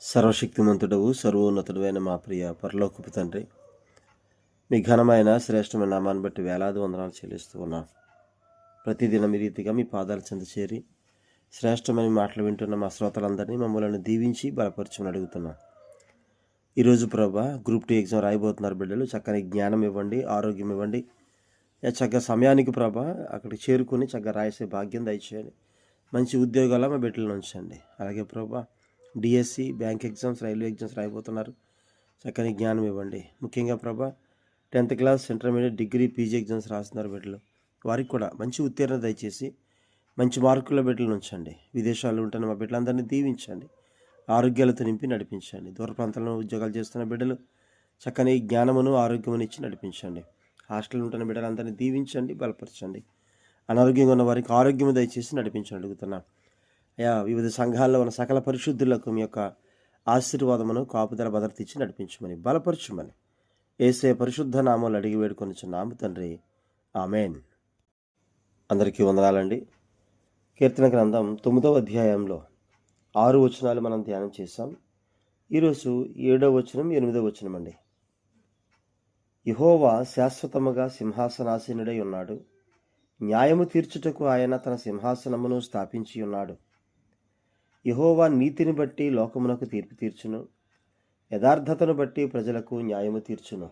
సర్వశక్తిమంతుడవు సర్వోన్నతుడు అయిన మా ప్రియ పరలోకపు తండ్రి, మీ ఘనమైన శ్రేష్టమైన నామాన్ని బట్టి వేలాది వందనాలు చెల్లిస్తూ ఉన్నాం. ప్రతిదినం ఈ రీతిగా మీ పాదాల చెంత చేరి శ్రేష్టమైన మాటలు వింటున్న మా శ్రోతలందరినీ మమ్మల్ని దీవించి బలపరచమని అడుగుతున్నాం. ఈరోజు ప్రభా, గ్రూప్ 2 ఎగ్జామ్ రాయబోతున్నారు బిడ్డలు. చక్కని జ్ఞానం ఇవ్వండి, ఆరోగ్యం ఇవ్వండి. చక్కగా సమయానికి ప్రభా అక్కడికి చేరుకుని చక్కగా రాసే భాగ్యం దయచేయండి. మంచి ఉద్యోగాలు మా బిడ్డలను ఉంచండి. అలాగే Prabha, DSC, bank exams, railway exams రాయిపోతున్నారు. చక్కని జ్ఞానం ఇవ్వండి. ముఖ్యంగా Prabha 10th class, intermediate, degree, PG exams రాస్తున్నారు బిడ్డలు. వారికి కూడా మంచి ఉత్తీర్ణత దయచేసి మంచి మార్కుల బిడ్డలను ఉంచండి. విదేశాల్లో ఉంటున్న మా బిడ్డలందరినీ దీవించండి. ఆరోగ్యాలతో నింపి నడిపించండి. దూర ప్రాంతాల్లో ఉద్యోగాలు చేస్తున్న బిడ్డలు చక్కని జ్ఞానమును ఆరోగ్యమును ఇచ్చి నడిపించండి. హాస్టల్లో ఉంటున్న బిడ్డలందరినీ దీవించండి, బలపరచండి. అనారోగ్యంగా ఉన్న వారికి ఆరోగ్యము దయచేసి నడిపించండి అడుగుతున్నాను. వివిధ సంఘాల్లో ఉన్న సకల పరిశుద్ధులకు మీ యొక్క ఆశీర్వాదమును, కాపుదల, భద్రత ఇచ్చి నడిపించమని, బలపరచమని యేసయ్య పరిశుద్ధ నామాలు అడిగి వేడుకొనిచున్నాము తండ్రి, ఆమేన్. అందరికీ వందనాలండి. కీర్తన గ్రంథం 9వ అధ్యాయంలో 6 వచనాలు మనం ధ్యానం చేశాం. ఈరోజు 7వ వచనం, 8వ వచనం అండి. యెహోవా శాశ్వతముగా సింహాసనాసీనుడై ఉన్నాడు. న్యాయము తీర్చుటకు ఆయన తన సింహాసనమును స్థాపించి ఉన్నాడు. యెహోవా నీతిని బట్టి లోకమునకు తీర్పు తీర్చును, యథార్థతను బట్టి ప్రజలకు న్యాయము తీర్చును.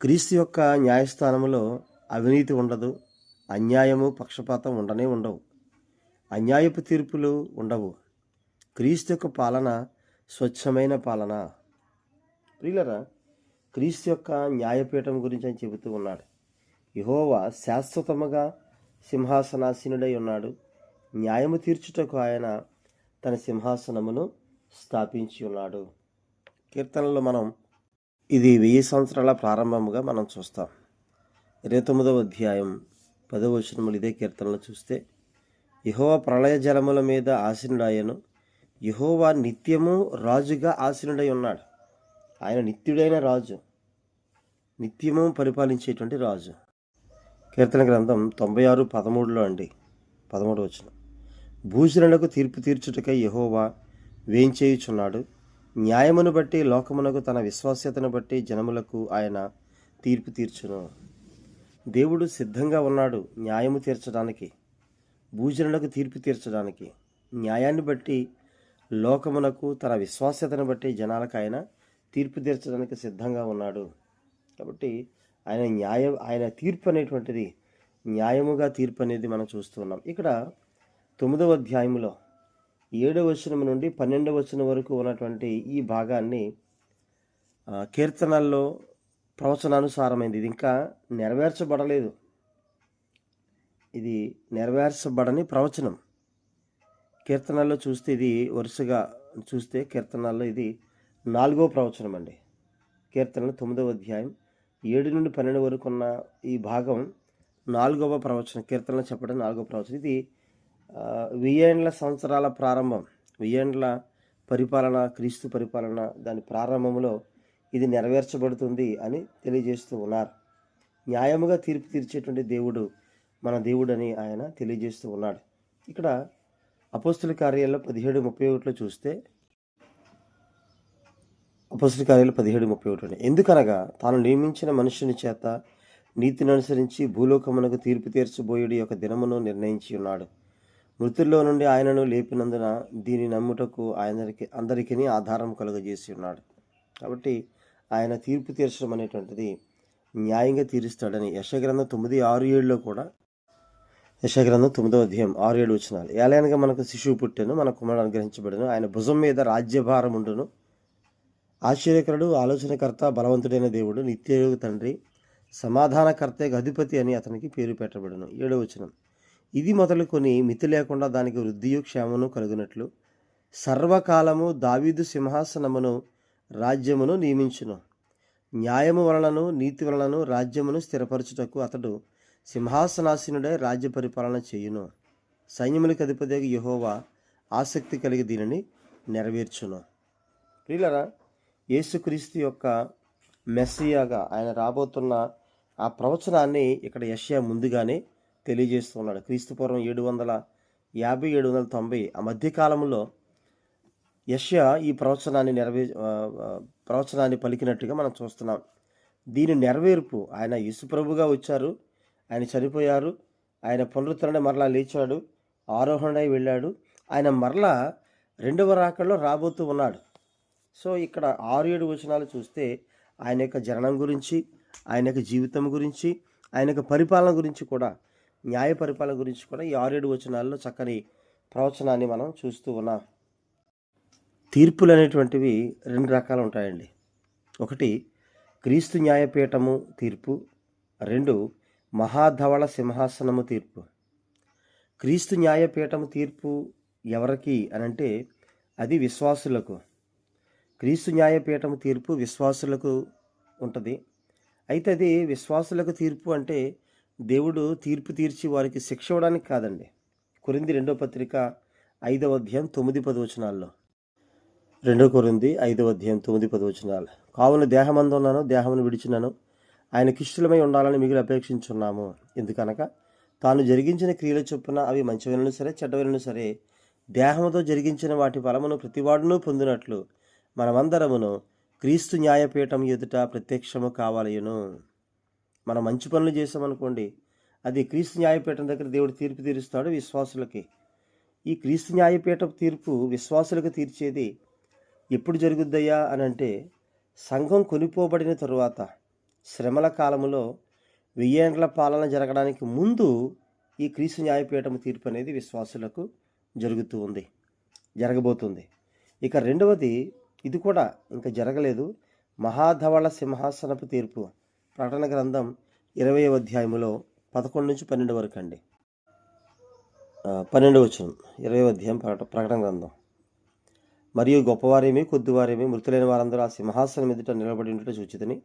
క్రీస్తు యొక్క న్యాయస్థానములో అవినీతి ఉండదు, అన్యాయము, పక్షపాతం ఉండవు. అన్యాయపు తీర్పులు ఉండవు. క్రీస్తు యొక్క పాలన స్వచ్ఛమైన పాలన. ప్రియులరా, క్రీస్తు యొక్క న్యాయపీఠం గురించి ఆయన చెబుతూ ఉన్నాడు. యెహోవా శాశ్వతముగా సింహాసనాసీనుడై ఉన్నాడు. న్యాయము తీర్చుటకు ఆయన తన సింహాసనమును స్థాపించి ఉన్నాడు. కీర్తనలో మనం ఇది 1000 సంవత్సరాల ప్రారంభముగా మనం చూస్తాం. 29వ అధ్యాయం 10వ వచనములు ఇదే కీర్తనలో చూస్తే, యెహోవా ప్రళయ జలముల మీద ఆసీనుడాయను. యెహోవా నిత్యము రాజుగా ఆసీనుడై ఉన్నాడు. ఆయన నిత్యుడైన రాజు, నిత్యము పరిపాలించేటువంటి రాజు. కీర్తన గ్రంథం 96:13 అండి, 13వ వచనం. భూజనులకు తీర్పు తీర్చుటకై యెహోవా వేంచేయుచున్నాడు. న్యాయమును బట్టి లోకమునకు, తన విశ్వాస్యతను బట్టి జనములకు ఆయన తీర్పు తీర్చును. దేవుడు సిద్ధంగా ఉన్నాడు న్యాయము తీర్చడానికి, భూజనులకు తీర్పు తీర్చడానికి. న్యాయాన్ని బట్టి లోకమునకు, తన విశ్వాస్యతను బట్టి జనాలకు ఆయన తీర్పు తీర్చడానికి సిద్ధంగా ఉన్నాడు. కాబట్టి ఆయన తీర్పు అనేటువంటిది న్యాయముగా తీర్పు అనేది మనం చూస్తున్నాం. ఇక్కడ 9వ అధ్యాయంలో 7వ వచనం నుండి 12వ వచనం వరకు ఉన్నటువంటి ఈ భాగాన్ని కీర్తనల్లో ప్రవచనానుసారమైంది. ఇది ఇంకా నెరవేర్చబడలేదు. ఇది నెరవేర్చబడని ప్రవచనం. కీర్తనల్లో చూస్తే ఇది వరుసగా చూస్తే కీర్తనల్లో ఇది 4వ ప్రవచనం అండి. కీర్తనలు 9వ అధ్యాయం 7 నుండి 12 వరకు ఉన్న ఈ భాగం 4వ ప్రవచనం. కీర్తనలు చెప్పడం 4వ ప్రవచనం. ఇది 1000 సంవత్సరాల ప్రారంభం, 1000 పరిపాలన, క్రీస్తు పరిపాలన, దాని ప్రారంభంలో ఇది నెరవేర్చబడుతుంది అని తెలియజేస్తూ ఉన్నారు. న్యాయముగా తీర్పు తీర్చేటువంటి దేవుడు మన దేవుడని ఆయన తెలియజేస్తూ ఉన్నాడు. ఇక్కడ అపోస్తుల కార్యాల్లో 17:31 చూస్తే, అపోస్తుల కార్యాలు 17:31, ఎందుకనగా తాను నియమించిన మనుషుని చేత నీతిని అనుసరించి భూలోకమునకు తీర్పు తీర్చబోయేడు యొక్క దినమును నిర్ణయించి ఉన్నాడు. మృతుల్లో నుండి ఆయనను లేపినందున దీని నమ్ముటకు అందరికీ ఆధారం కలుగజేసి ఉన్నాడు. కాబట్టి ఆయన తీర్పు తీర్చడం అనేటువంటిది న్యాయంగా తీరుస్తాడని యెషయా గ్రంథం 9:6-7లో కూడా, యెషయా గ్రంథం 9వ అధ్యాయం 6-7 వచనాలు. ఏలయనగా మనకు శిశువు పుట్టెను, మన కుమారుడు అనుగ్రహించబడెను, ఆయన భుజం మీద రాజ్యభారం ఉండును. ఆశ్చర్యకరుడు, ఆలోచనకర్త, బలవంతుడైన దేవుడు, నిత్యయోగ తండ్రి, సమాధానకర్త, అధిపతి అని అతనికి పేరు పెట్టబడును. 7వ వచనం. ఇది మొదలుకొని మితి లేకుండా దానికి వృద్ధియు క్షేమమును కలుగునట్లు సర్వకాలము దావీదు సింహాసనమును, రాజ్యమును నియమించును. న్యాయము వలనను నీతి వలనను రాజ్యమును స్థిరపరచుటకు అతడు సింహాసనాసీనుడై రాజ్య పరిపాలన చేయును. సైన్యములకు అధిపతిగా యెహోవా ఆసక్తి కలిగి దీనిని నెరవేర్చును. ప్రియులరా, యేసుక్రీస్తు యొక్క మెస్సియాగా ఆయన రాబోతున్న ఆ ప్రవచనాన్ని ఇక్కడ యెషయా ముందుగానే తెలియజేస్తున్నాడు. క్రీస్తుపూర్వం 750-790 ఆ మధ్యకాలంలో యెషయా ఈ ప్రవచనాన్ని పలికినట్టుగా మనం చూస్తున్నాం. దీని నెరవేర్పు ఆయన యేసుప్రభుగా వచ్చారు, ఆయన చనిపోయారు, ఆయన పునరుద్ధరణ మరలా లేచాడు, ఆరోహణై వెళ్ళాడు, ఆయన మరలా రెండవ రాకడలో రాబోతూ ఉన్నాడు. సో ఇక్కడ 6-7 వచనాలు చూస్తే ఆయన యొక్క జననం గురించి, ఆయన యొక్క జీవితం గురించి, ఆయన యొక్క పరిపాలన గురించి కూడా, న్యాయ పరిపాలన గురించి కూడా ఈ 6-7 వచనాల్లో చక్కని ప్రవచనాన్ని మనం చూస్తూ ఉన్నాం. తీర్పులు అనేటువంటివి 2 రకాలు ఉంటాయండి. ఒకటి క్రీస్తు న్యాయపీఠము తీర్పు, 2 మహాధవళ సింహాసనము తీర్పు. క్రీస్తు న్యాయపీఠము తీర్పు ఎవరికి అనంటే అది విశ్వాసులకు. క్రీస్తు న్యాయపీఠము తీర్పు విశ్వాసులకు ఉంటుంది. అయితే అది విశ్వాసులకు తీర్పు అంటే దేవుడు తీర్పు తీర్చి వారికి శిక్ష ఇవ్వడానికి కాదండి. కొరింథీ 2వ పత్రిక 5వ అధ్యాయం 9-10 వచనాల్లో, 2 కొరింథీ 5వ అధ్యాయం 9-10 వచనాలు, కావున దేహమందున్నాను, దేహమును విడిచినాను, ఆయనకిష్టులమై ఉండాలని మిగిలి అపేక్షించున్నాము. ఎందుకనగా తాను జరిగించిన క్రియల చొప్పున అవి మంచివైనను సరే చెడ్డవైనను సరే దేహముతో జరిగించిన వాటి ఫలమును ప్రతివాడును పొందినట్లు మనమందరమును క్రీస్తు న్యాయపీఠం ఎదుట ప్రత్యక్షము కావాలయును. మనం మంచి పనులు చేసామనుకోండి, అది క్రీస్తు న్యాయపీఠం దగ్గర దేవుడు తీర్పు తీరుస్తాడు విశ్వాసులకి. ఈ క్రీస్తు న్యాయపీఠం తీర్పు విశ్వాసులకు తీర్చేది ఎప్పుడు జరుగుద్దయ్యా అని అంటే, సంఘం కొనిపోబడిన తరువాత శ్రమల కాలములో 1000 ఏండ్ల పాలన జరగడానికి ముందు ఈ క్రీస్తు న్యాయపీఠం తీర్పు అనేది విశ్వాసులకు జరగబోతుంది. ఇక రెండవది, ఇది కూడా ఇంకా జరగలేదు, మహాధవళ సింహాసనపు తీర్పు. ప్రకటన గ్రంథం 20వ అధ్యాయములో 11-12 వరకు అండి. 12 వచనం, 20వ అధ్యాయం ప్రకటన గ్రంథం. మరియు గొప్పవారేమి కొద్దివారేమి మృతులైన వారందరూ ఆ సింహాసనం ఎదుట నిలబడి ఉండుట చూచితిని.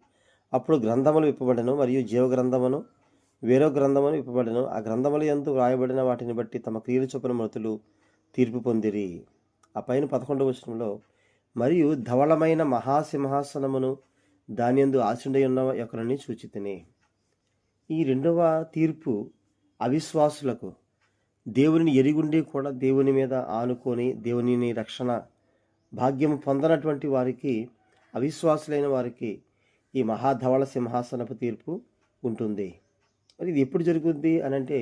అప్పుడు గ్రంథములు విప్పబడెను, మరియు జీవగ్రంథమును వేరో గ్రంథమును విప్పబడెను. ఆ గ్రంథముల యందు వ్రాయబడిన వాటిని బట్టి తమ క్రియల చొప్పున మృతులు తీర్పు పొందిరి. ఆ పైన 11వ వచనంలో, మరియు ధవళమైన మహాసింహాసనమును దాని యందు ఆసీనుడై ఉన్న ఒకరిని చూచితిని. ఈ రెండవ తీర్పు అవిశ్వాసులకు, దేవుని ఎరిగుండి కూడా దేవుని మీద ఆనుకొని దేవుని రక్షణ భాగ్యము పొందనటువంటి వారికి, అవిశ్వాసులైన వారికి ఈ మహాధవళ సింహాసనపు తీర్పు ఉంటుంది. మరి ఇది ఎప్పుడు జరుగుద్ది అనంటే,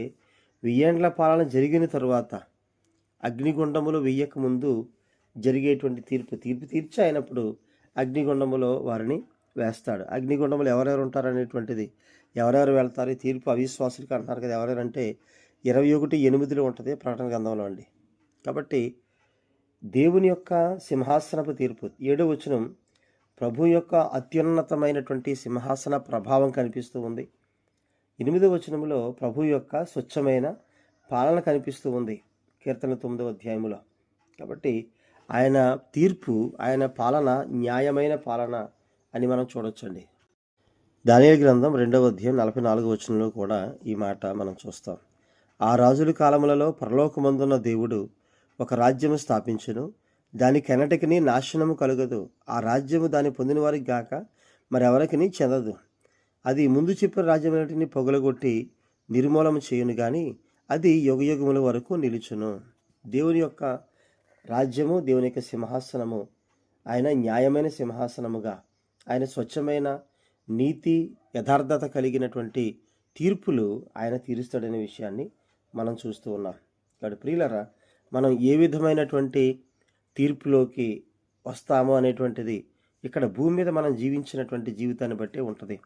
1000 ఏండ్ల పాలన జరిగిన తరువాత, అగ్నిగుండములు వెయ్యక ముందు జరిగేటువంటి తీర్పు తీర్చి అయినప్పుడు అగ్నిగుండములో వారిని వేస్తాడు. అగ్నిగుండములు ఎవరెవరు ఉంటారనేటువంటిది, ఎవరెవరు వెళ్తారు ఈ తీర్పు అవిశ్వాసులకి అంటున్నారు కదా. ఎవరెవరంటే 21:8 ఉంటుంది ప్రకటన గ్రంథంలో అండి. కాబట్టి దేవుని యొక్క సింహాసనపు తీర్పు. 7వ వచనం, ప్రభు యొక్క అత్యున్నతమైనటువంటి సింహాసన ప్రభావం కనిపిస్తూ ఉంది. 8వ వచనంలో ప్రభు యొక్క స్వచ్ఛమైన పాలన కనిపిస్తూ ఉంది కీర్తన 9వ అధ్యాయములో. కాబట్టి ఆయన తీర్పు, ఆయన పాలన న్యాయమైన పాలన అని మనం చూడొచ్చండి. దానియేలు గ్రంథం 2వ అధ్యాయం 44వ వచనంలో కూడా ఈ మాట మనం చూస్తాం. ఆ రాజుల కాలములలో పరలోకమందున్న దేవుడు ఒక రాజ్యము స్థాపించును, దానికెన్నటికి నాశనము కలుగదు. ఆ రాజ్యము దాన్ని పొందిన వారికి గాక మరెవరికి చెందదు. అది ముందు చెప్పిన రాజ్యములన్నిటిని పొగలగొట్టి నిర్మూలన చేయును గాని అది యుగయుగముల వరకు నిలుచును. దేవుని యొక్క రాజ్యము, దేవుని యొక్క సింహాసనము, ఆయన న్యాయమైన సింహాసనముగా, ఆయన స్వచ్ఛమైన నీతి యథార్థత కలిగినటువంటి తీర్పులు ఆయన తీరుస్తాడనే విషయాన్ని మనం చూస్తూ ఉన్నాం. కాబట్టి ప్రియులరా, మనం ఏ విధమైనటువంటి తీర్పులోకి వస్తామో అనేటువంటిది ఇక్కడ భూమి మీద మనం జీవించినటువంటి జీవితాన్ని బట్టే ఉంటుంది.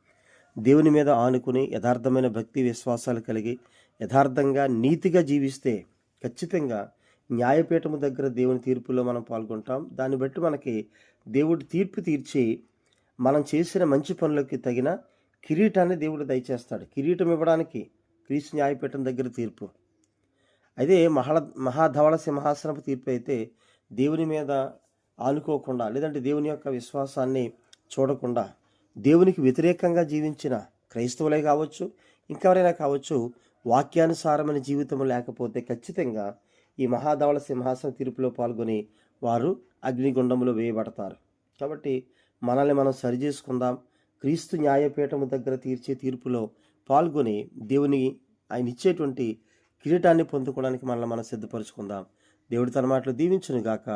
దేవుని మీద ఆనుకుని యథార్థమైన భక్తి విశ్వాసాలు కలిగి యథార్థంగా నీతిగా జీవిస్తే ఖచ్చితంగా న్యాయపీఠము దగ్గర దేవుని తీర్పులో మనం పాల్గొంటాం. దాన్ని బట్టి మనకి దేవుడు తీర్పు తీర్చి మనం చేసిన మంచి పనులకి తగిన కిరీటాన్ని దేవుడు దయచేస్తాడు. కిరీటం ఇవ్వడానికి క్రీస్తు న్యాయపీఠం దగ్గర తీర్పు. అదే మహాధవళ సింహాసనపు తీర్పు అయితే దేవుని మీద ఆనుకోకుండా, లేదంటే దేవుని యొక్క విశ్వాసాన్ని చూడకుండా దేవునికి వ్యతిరేకంగా జీవించిన క్రైస్తవులే కావచ్చు, ఇంకెవరైనా కావచ్చు, వాక్యానుసారమైన జీవితం లేకపోతే ఖచ్చితంగా ఈ మహాధవళ సింహాసన తీర్పులో పాల్గొని వారు అగ్నిగుండంలో వేయబడతారు. కాబట్టి మనల్ని మనం సరిచేసుకుందాం. క్రీస్తు న్యాయపీఠము దగ్గర తీర్చే తీర్పులో పాల్గొని దేవుని ఆయన ఇచ్చేటువంటి కిరీటాన్ని పొందుకోవడానికి మనల్ని మనం సిద్ధపరచుకుందాం. దేవుడి తన మాటలు దీవించును గాక.